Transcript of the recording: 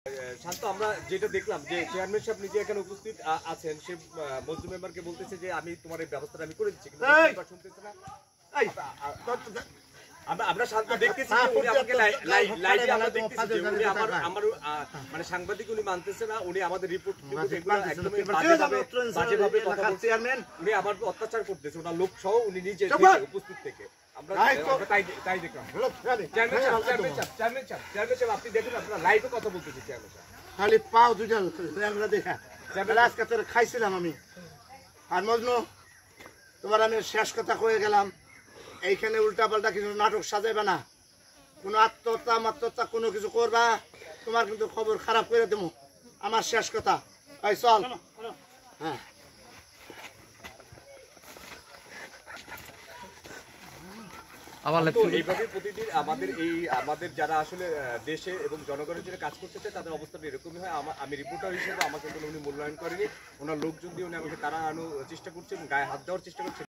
শান্ত, আমরা যেটা দেখলাম যে চেয়ারম্যান সাহেব নিজে এখানে উপস্থিত আছেন, সে মজদুর মেম্বারকে বলতেছে যে আমি তোমার এই ব্যবস্থাটা আমি করে দিচ্ছি, কিন্তু শুনতেছে না। আমরা শান্ত দেখতেছি যে উনি আমাকে লাইভে আমরা দেখতেছি যে উনি আমার মানে সাংবাদিক উনি মানতেছে না, উনি আমাদের রিপোর্ট একদমই বাজেভাবে কথা বলছে। উনি আমার অত্যাচার করতেছে, ওনার লোক সহ উনি নিজে উপস্থিত থেকে আমরা তাই দেখলাম। চেয়ারম্যান সাহেব আপনি দেখুন, আপনারা লাইভে কথা বলতেছি। চেয়ারম্যান সাহেব খালি পাও দুইটা দেখা আজকে তোর খাইছিলাম আমি। আর মজনু, তোমার আমি শেষ কথা কয়ে গেলাম, এইখানে উল্টা পাল্টা কিছু নাটক সাজাইবে না, কোনো আত্মহত্যা কোনো কিছু করবা, তোমার কিন্তু খবর খারাপ করে দেবো। আমার শেষ কথা, এই চল। হ্যাঁ, এইভাবে প্রতিদিন আমাদের যারা আসলে দেশে এবং জনগণের জন্য কাজ করতে চায় তাদের অবস্থাটা এরকমই হয়। আমি রিপোর্টার হিসেবে আমাকে কোনো উনি মূল্যায়ন করেনি, ওনার লোকজন দিয়ে উনি আমাকে তারা চেষ্টা করছেন, গায়ে হাত দেওয়ার চেষ্টা করছেন।